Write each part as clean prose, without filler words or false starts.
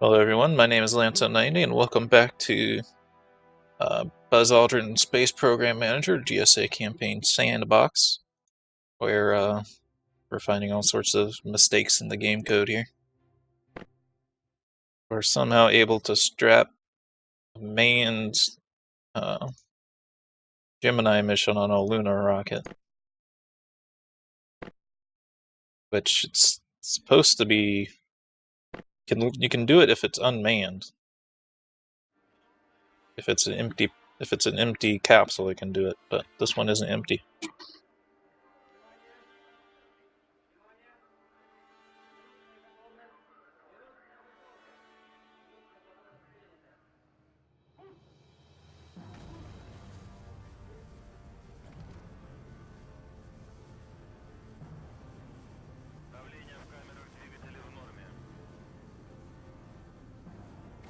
Hello everyone, my name is Lance90 and welcome back to Buzz Aldrin Space Program Manager, GSA Campaign Sandbox, where we're finding all sorts of mistakes in the game code here. We're somehow able to strap a manned Gemini mission on a lunar rocket, which it's supposed to be. You can do it if it's unmanned. If it's an empty capsule, it can do it, but this one isn't empty.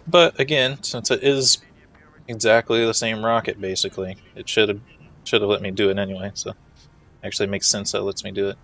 But again, since it is exactly the same rocket, basically, it should have let me do it anyway. So, actually, it makes sense that it lets me do it.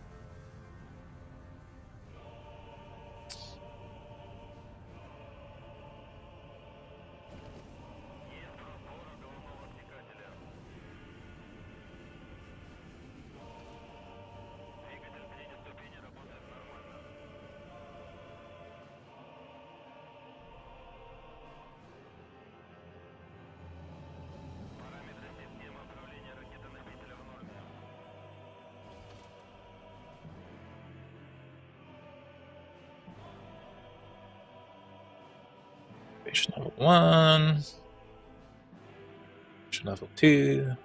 Station level 1. Station level 2.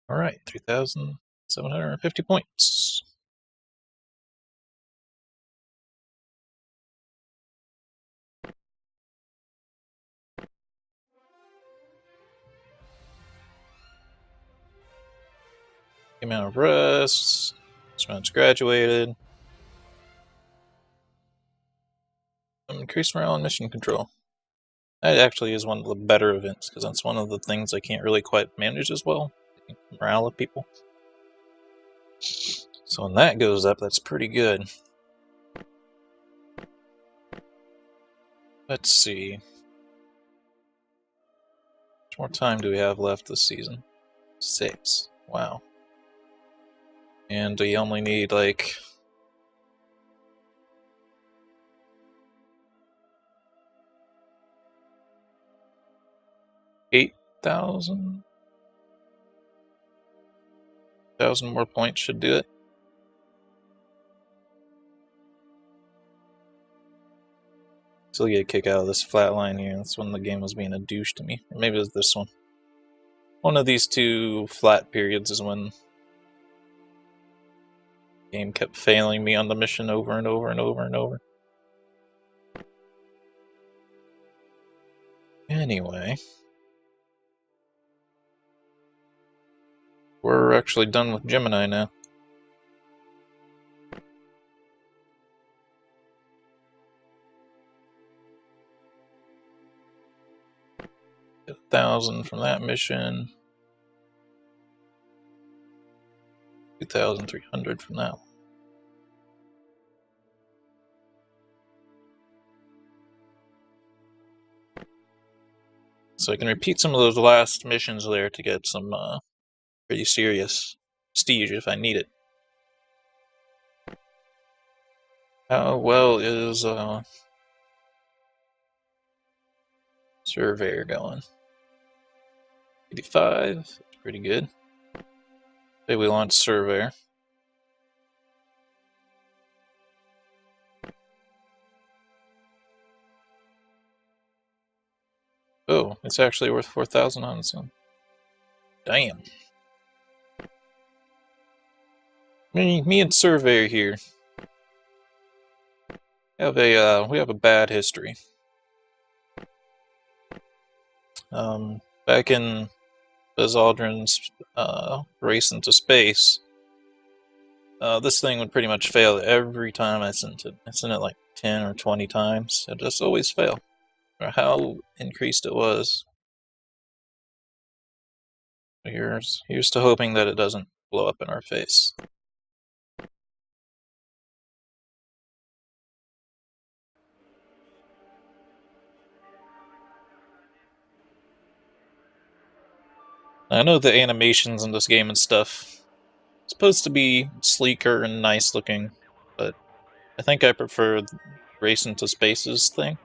All right, 3,750 points. Amount of rest. Instruments graduated. Increased morale and mission control. That actually is one of the better events because that's one of the things I can't really quite manage as well. Morale of people. So when that goes up, that's pretty good. Let's see. How much more time do we have left this season? 6. Wow. And we only need like 8,000 more points should do it. Still get a kick out of this flat line here. That's when the game was being a douche to me. Or maybe it was this one. One of these two flat periods is when the game kept failing me on the mission over and over and over and over. Anyway. We're actually done with Gemini now. Get 1,000 from that mission. 2,300 from that one. So I can repeat some of those last missions there to get some pretty serious prestige if I need it. How well is Surveyor going? 85, that's pretty good. Say we launch Surveyor. Oh, it's actually worth 4,000 on its own. Damn. Me and Surveyor here have we have a bad history. Back in Buzz Aldrin's race into space, this thing would pretty much fail every time I sent it. I sent it like 10 or 20 times. It just always failed. Or how increased it was. Here's to hoping that it doesn't blow up in our face. I know the animations in this game and stuff supposed to be sleeker and nice looking, but I think I prefer the Race into Spaces thing.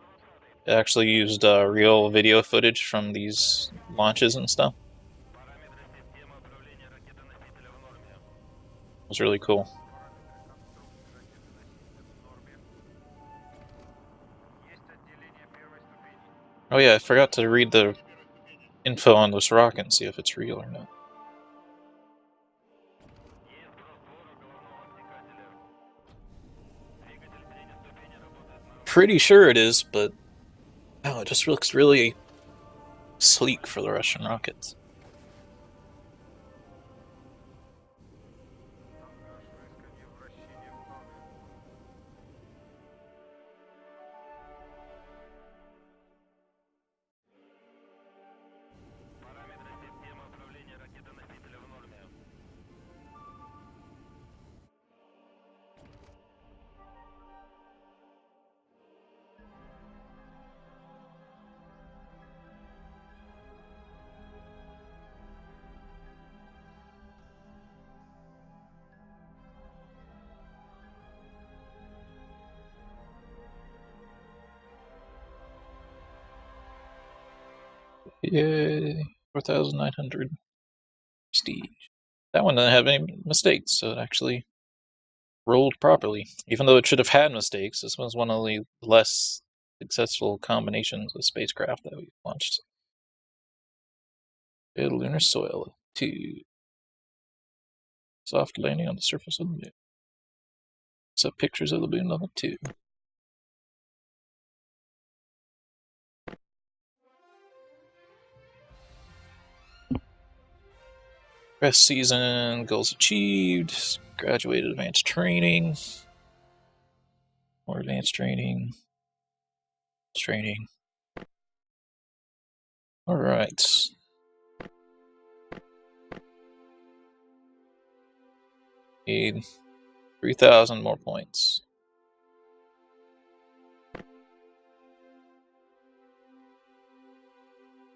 It actually used real video footage from these launches and stuff. It was really cool. Oh yeah, I forgot to read the info on this rocket and see if it's real or not. Pretty sure it is, but oh, it just looks really sleek for the Russian rockets. Yay, 4,900 prestige. That one didn't have any mistakes, so it actually rolled properly. Even though it should have had mistakes, this was one of the less successful combinations of spacecraft that we've launched. Lunar soil 2. Soft landing on the surface of the moon. So pictures of the moon level 2. Rest season, goals achieved, graduated advanced training, more advanced training, training. Alright. Need 3,000 more points.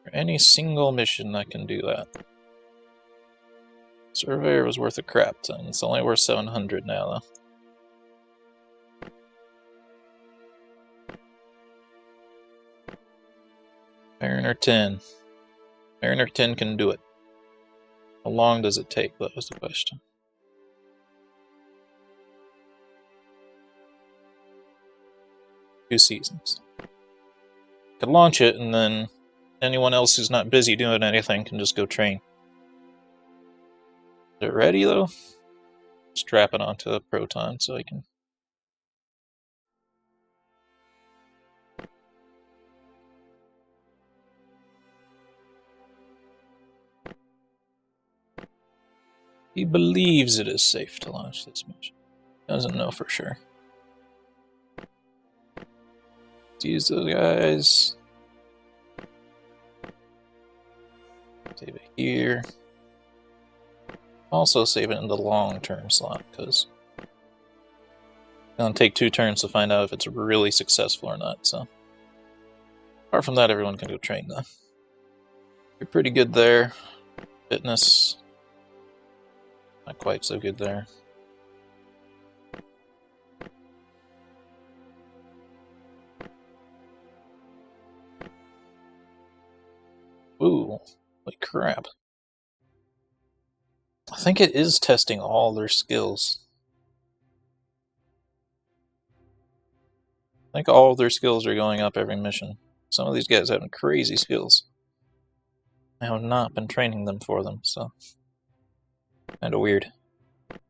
For any single mission I can do that. Surveyor was worth a crap ton. It's only worth 700 now, though. Mariner 10. Mariner 10 can do it. How long does it take, that was the question. Two seasons. Could launch it, and then anyone else who's not busy doing anything can just go train. Is it ready, though? Strap it onto a proton so I can... He believes it is safe to launch this mission. Doesn't know for sure. Let's use those guys. Save it here. Also save it in the long-term slot, because it's gonna take 2 turns to find out if it's really successful or not, so. Apart from that, everyone can go train, though. You're pretty good there. Fitness, not quite so good there. Ooh, like crap. I think it is testing all their skills. I think all of their skills are going up every mission. Some of these guys have crazy skills. I have not been training them for them, so kind of weird. Like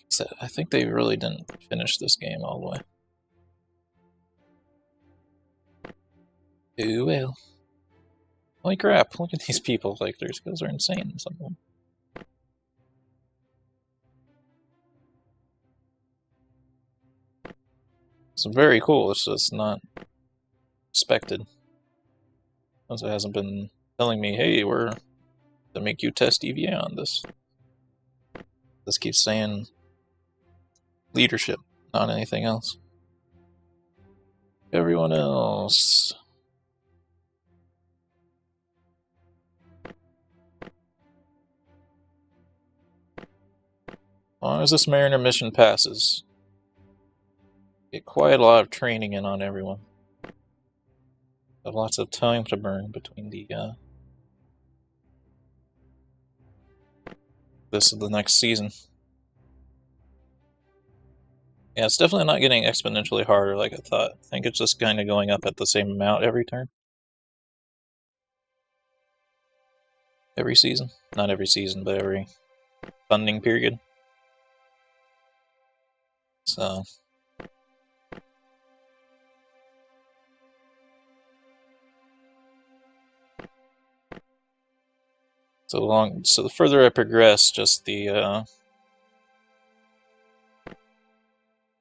I said, I think they really didn't finish this game all the way. Ooh, well. Holy crap, look at these people, like their skills are insane, some of them. It's very cool, it's just not expected. Also, it hasn't been telling me, hey, we're to make you test EVA on this. This keeps saying leadership, not anything else. Everyone else. As long as this Mariner mission passes, get quite a lot of training in on everyone. Have lots of time to burn between the this and the next season. Yeah, it's definitely not getting exponentially harder like I thought. I think it's just kind of going up at the same amount every turn. Every season. Not every season, but every funding period. So so the further I progress, just the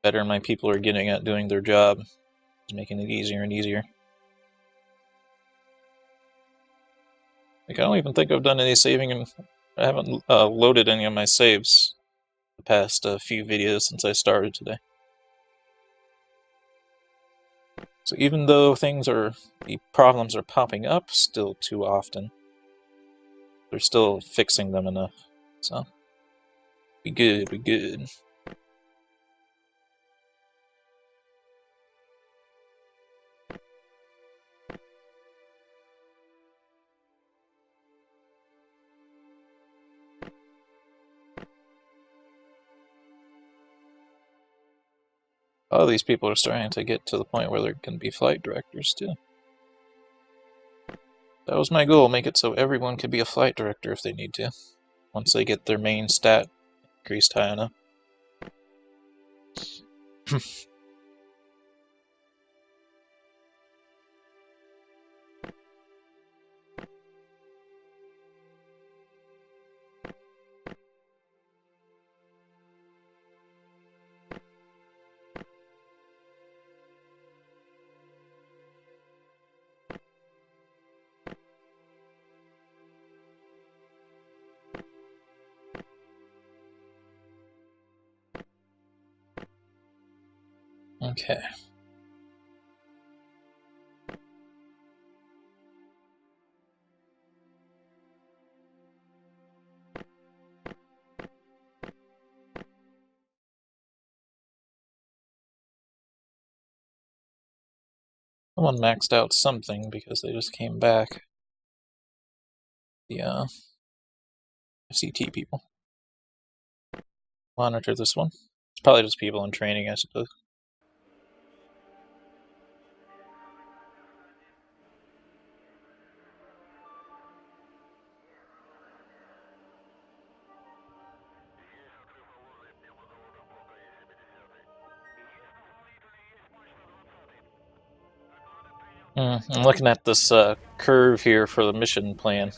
better my people are getting at doing their job. It's making it easier and easier. Like, I don't even think I've done any saving, and I haven't loaded any of my saves the past few videos since I started today. So even though the problems are popping up still too often, they're still fixing them enough. So, we good, we good. All these people are starting to get to the point where they can be flight directors too. That was my goal, make it so everyone could be a flight director if they need to, once they get their main stat increased high enough. Okay. Someone maxed out something because they just came back. The FCT people. Monitor this one. It's probably just people in training, I suppose. I'm looking at this curve here for the mission plan.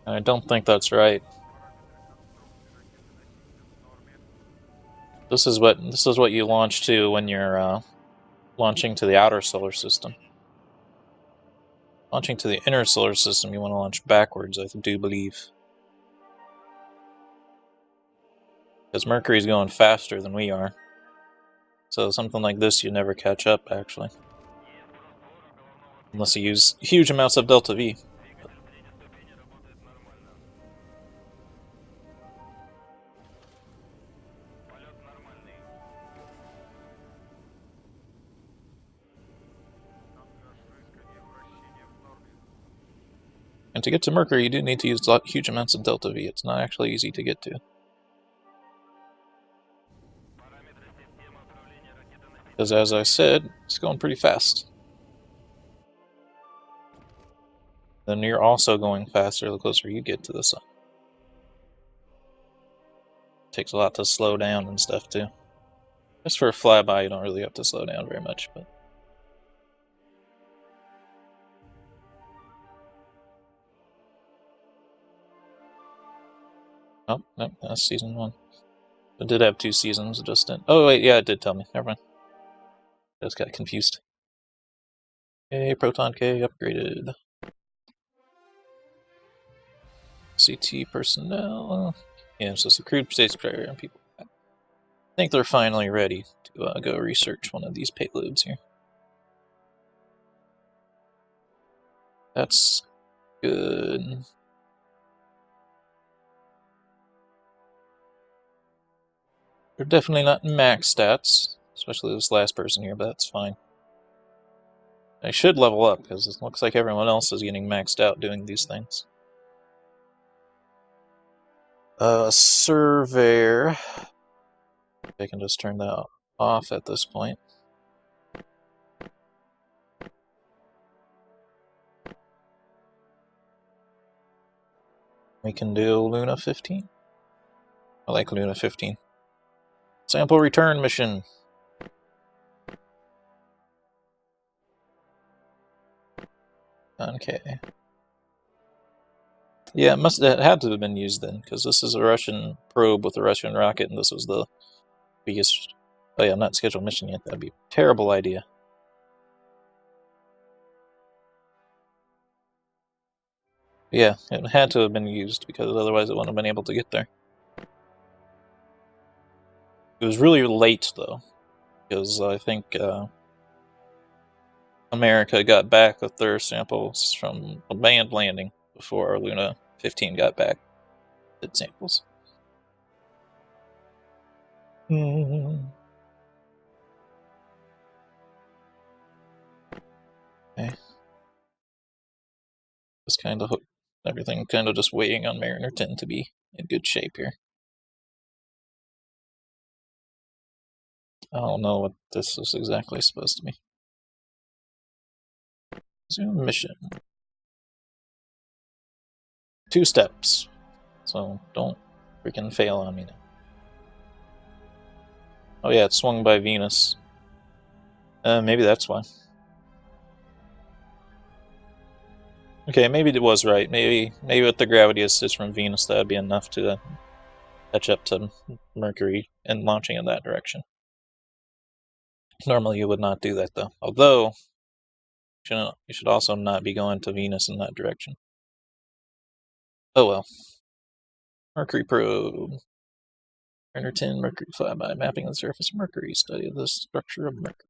I don't think that's right. This is what you launch to when you're launching to the outer solar system. Launching to the inner solar system, you want to launch backwards, I do believe. Because Mercury's going faster than we are. So something like this you never catch up, actually. Unless you use huge amounts of delta V. And to get to Mercury, you do need to use huge amounts of delta V. It's not actually easy to get to. Because as I said, it's going pretty fast. Then you're also going faster the closer you get to the sun. Takes a lot to slow down and stuff too. Just for a flyby, you don't really have to slow down very much, but. Oh, no, that's season 1. It did have 2 seasons, it just didn't. Oh, wait, yeah, it did tell me. Never mind. I just got confused. Okay, Proton K upgraded. CT personnel. Yeah, so it's a crude space program people. I think they're finally ready to go research one of these payloads here. That's good. They're definitely not max stats, especially this last person here, but that's fine. I should level up, because it looks like everyone else is getting maxed out doing these things. Surveyor. I can just turn that off at this point. We can do Luna 15. I like Luna 15. Sample return mission. Okay. Yeah, it had to have been used then, because this is a Russian probe with a Russian rocket, and this was the biggest. Oh yeah, not scheduled mission yet. That'd be a terrible idea. Yeah, it had to have been used, because otherwise it wouldn't have been able to get there. It was really late, though, because I think America got back with their samples from a manned landing before Luna 15 got back. Did samples. Okay. Just kind of everything kind of just waiting on Mariner 10 to be in good shape here. I don't know what this is exactly supposed to be. Zoom mission. 2 steps. So don't freaking fail on me now. Oh yeah, it's swung by Venus. Maybe that's why. Okay, maybe it was right. Maybe with the gravity assist from Venus, that'd be enough to catch up to Mercury and launching in that direction. Normally you would not do that though. Although, you should also not be going to Venus in that direction. Oh well. Mercury probe. Mariner 10, Mercury flyby, mapping the surface of Mercury, study of the structure of Mercury.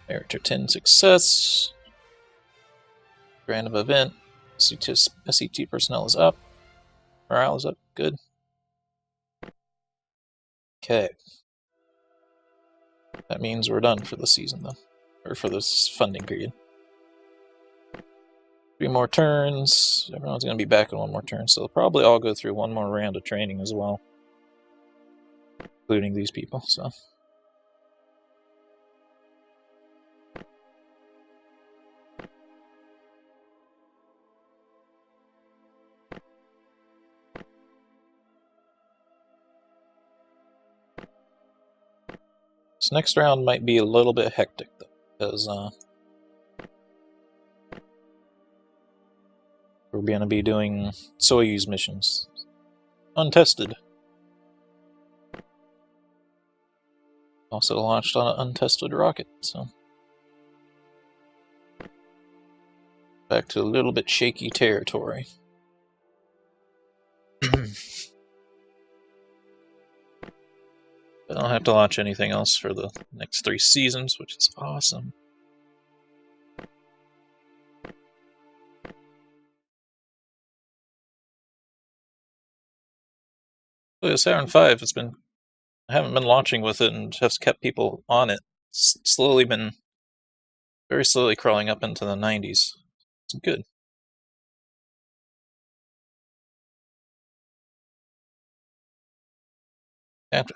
Mariner 10 success. Random event. SCT personnel is up. Morale is up. Good. Okay. That means we're done for the season, though. Or for this funding period. 3 more turns. Everyone's going to be back in 1 more turn, so they'll probably all go through 1 more round of training as well. Including these people, so. This next round might be a little bit hectic, though, because we're going to be doing Soyuz missions. Untested. Also launched on an untested rocket, so. Back to a little bit shaky territory. I don't have to launch anything else for the next 3 seasons, which is awesome. So Saturn V, I haven't been launching with it and just kept people on it. It's slowly been, very slowly crawling up into the 90s. It's good.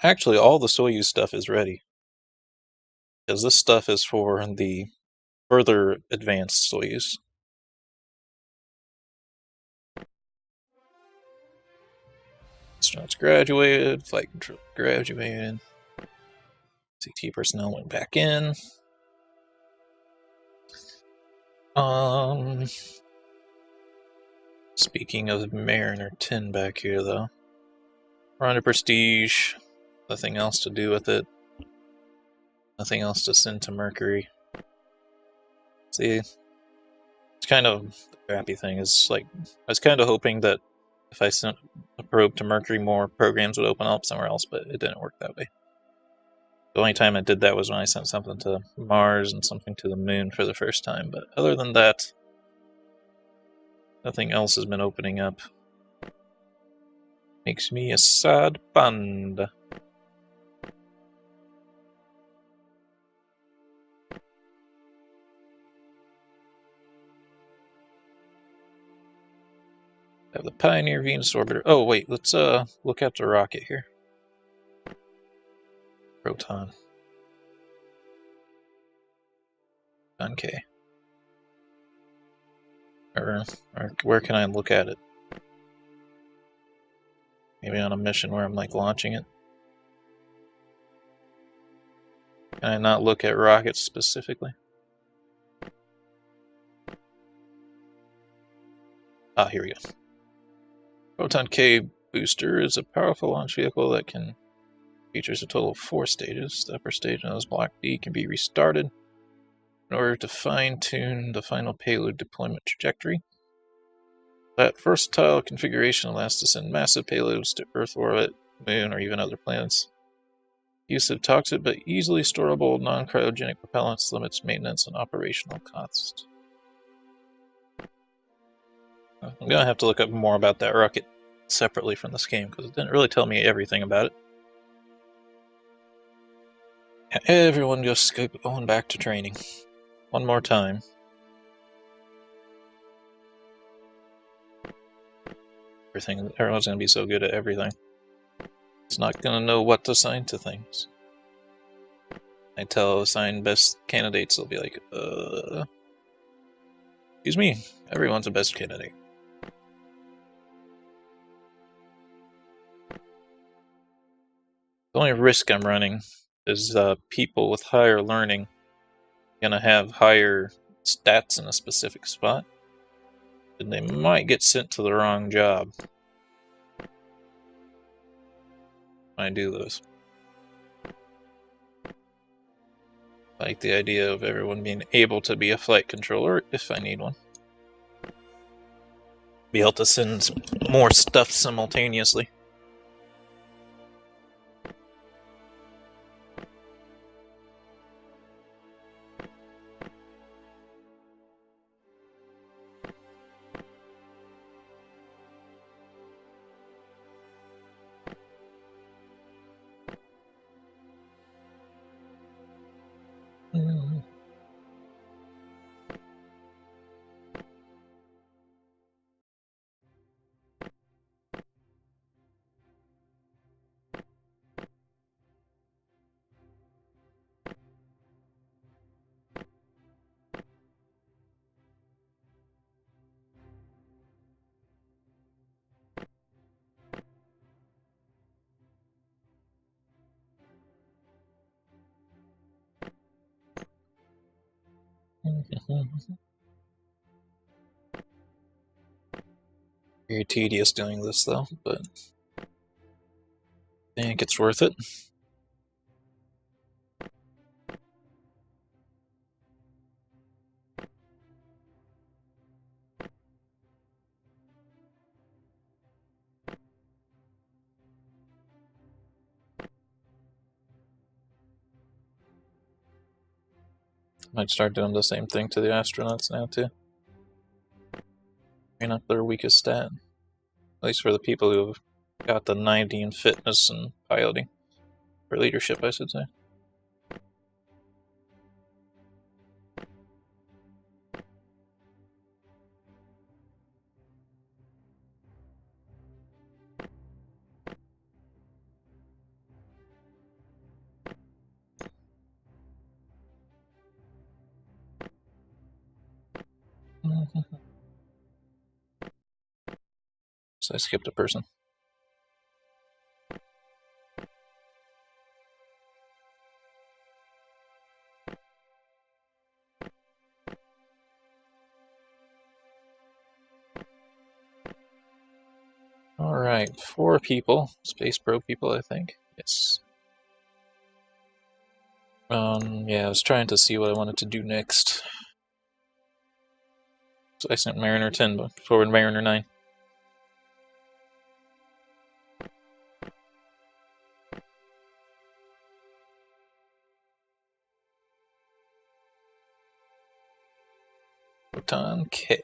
Actually, all the Soyuz stuff is ready. Because this stuff is for the further advanced Soyuz. Astronauts graduated, flight control graduated. CT personnel went back in. Speaking of Mariner 10 back here, though. We're under Prestige. Nothing else to do with it. Nothing else to send to Mercury. See, it's kind of the crappy thing is, like, I was kind of hoping that if I sent a probe to Mercury, more programs would open up somewhere else, but it didn't work that way. The only time I did that was when I sent something to Mars and something to the Moon for the first time, but other than that, nothing else has been opening up. Makes me a sad panda. Have the Pioneer Venus orbiter. Oh wait, let's look at the rocket here. Proton. Okay. Or where can I look at it? Maybe on a mission where I'm like launching it. Can I not look at rockets specifically? Ah, here we go. Proton K booster is a powerful launch vehicle that features a total of 4 stages. The upper stage, known as Block D, can be restarted in order to fine-tune the final payload deployment trajectory. That versatile configuration allows to send massive payloads to Earth orbit, Moon, or even other planets. Use of toxic but easily storable non-cryogenic propellants limits maintenance and operational costs. I'm going to have to look up more about that rocket separately from this game, because it didn't really tell me everything about it. Everyone just going back to training. One more time. Everyone's going to be so good at everything. It's not going to know what to assign to things. I assign best candidates, they'll be like, excuse me, everyone's a best candidate. The only risk I'm running is people with higher learning gonna have higher stats in a specific spot, and they might get sent to the wrong job when I do those. I like the idea of everyone being able to be a flight controller if I need one. Be able to send more stuff simultaneously. Very tedious doing this though, but I think it's worth it. Might start doing the same thing to the astronauts now too. Train up their weakest stat. At least for the people who have got the 90 in fitness and piloting. Or leadership, I should say. So I skipped a person. Alright, 4 people. Space Pro people, I think. Yes. Yeah, I was trying to see what I wanted to do next. So I sent Mariner 10 forward Mariner 9. Photon K.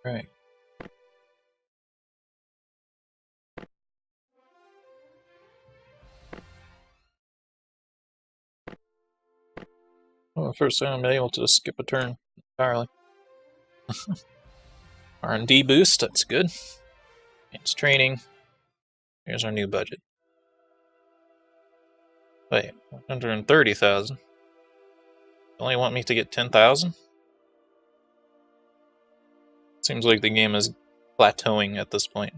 Right. Well, first time I'm able to skip a turn entirely. R&D boost, that's good. It's training. Here's our new budget. Wait, 130,000. Only want me to get 10,000? Seems like the game is plateauing at this point.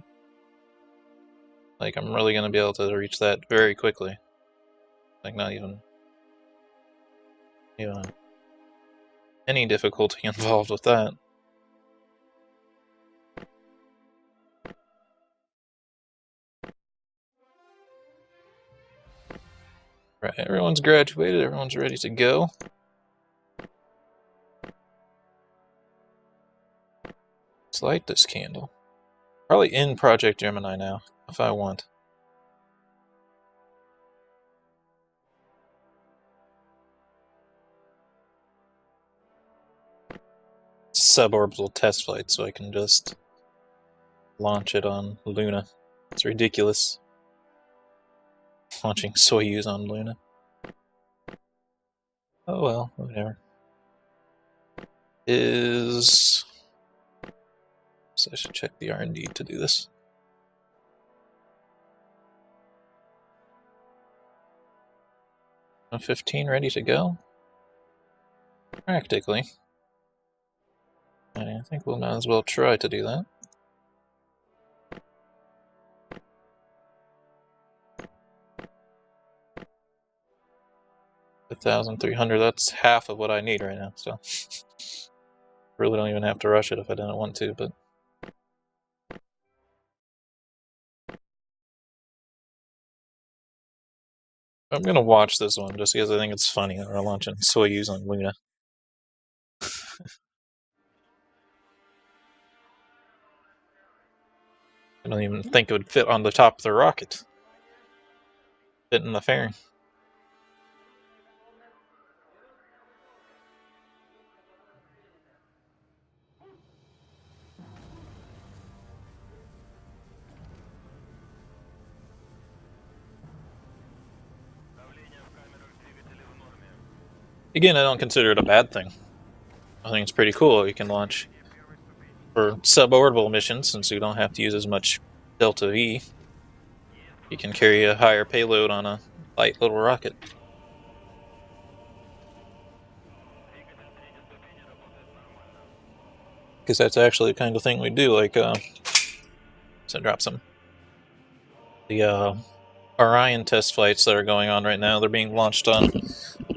Like, I'm really gonna be able to reach that very quickly. Like, not even any difficulty involved with that. Right, everyone's graduated, everyone's ready to go. Let's light this candle. Probably in Project Gemini now, if I want. Suborbital test flight, so I can just launch it on Luna. It's ridiculous. Launching Soyuz on Luna. Oh well, whatever. So I should check the R&D to do this. I'm 15 ready to go? Practically. I think we'll might as well try to do that. $1,300, that's half of what I need right now, so really don't even have to rush it if I didn't want to, but I'm gonna watch this one just because I think it's funny that we're launching Soyuz on Luna. I don't even think it would fit on the top of the rocket. Fit in the fairing. Again, I don't consider it a bad thing. I think it's pretty cool. You can launch for suborbital missions, since you don't have to use as much Delta V. You can carry a higher payload on a light little rocket. Because that's actually the kind of thing we do, like, so drop some. The Orion test flights that are going on right now, they're being launched on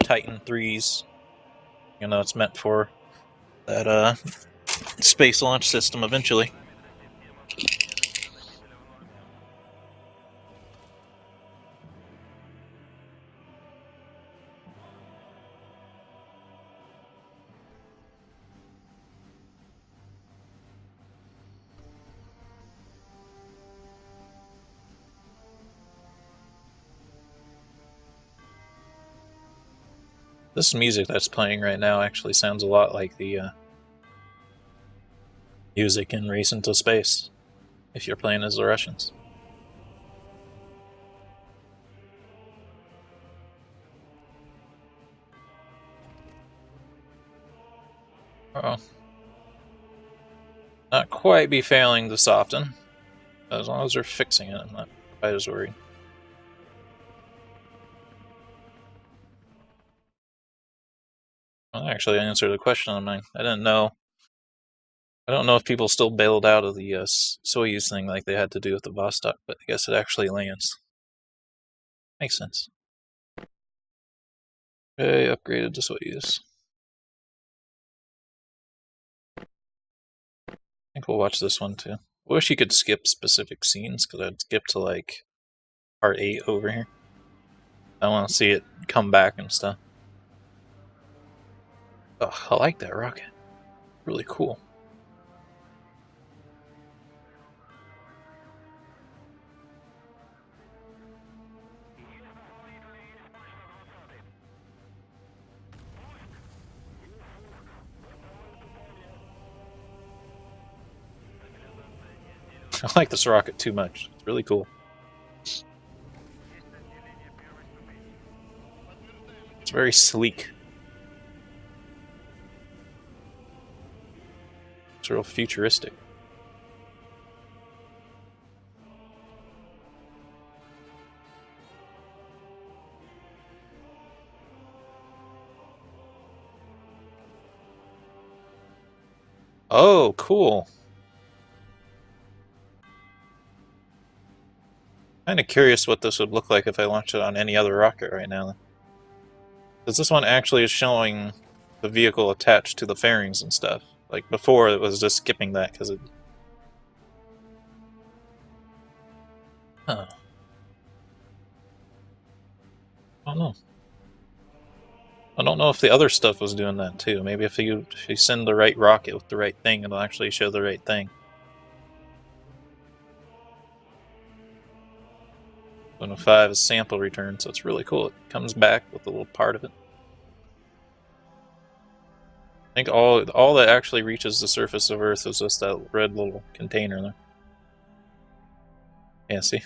Titan 3s. You know, it's meant for that space launch system eventually. This music that's playing right now actually sounds a lot like the music in Race into Space, if you're playing as the Russians. Uh-oh. Not quite be failing this often. As long as they're fixing it, I'm not quite as worried. Well, that actually answered the question on mine. I didn't know. I don't know if people still bailed out of the Soyuz thing like they had to do with the Vostok, but I guess it actually lands. Makes sense. Okay, upgraded to Soyuz. I think we'll watch this one too. I wish you could skip specific scenes, because I'd skip to like part 8 over here. I want to see it come back and stuff. Oh, I like that rocket. Really cool. I like this rocket too much. It's really cool. It's very sleek. It's real futuristic. Oh, cool. Kind of curious what this would look like if I launched it on any other rocket right now. Because this one actually is showing the vehicle attached to the fairings and stuff. Like before, it was just skipping that because it. Huh. I don't know. I don't know if the other stuff was doing that too. Maybe if you send the right rocket with the right thing, it'll actually show the right thing. 105 is sample return, so it's really cool. It comes back with a little part of it. I think all that actually reaches the surface of Earth is just that red little container there. Yeah, see?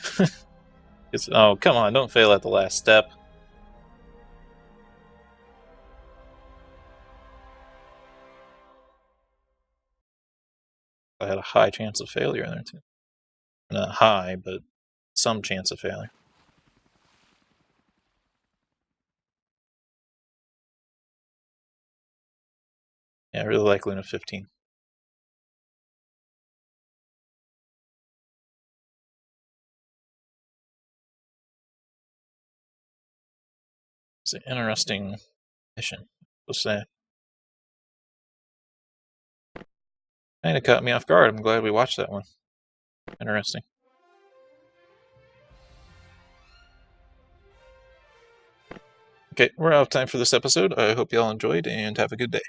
Oh, come on, don't fail at the last step. I had a high chance of failure there too. Not high, but some chance of failure. Yeah, I really like Luna 15. It's an interesting mission, we'll say. Kinda caught me off guard. I'm glad we watched that one. Interesting. Okay, we're out of time for this episode. I hope you all enjoyed, and have a good day.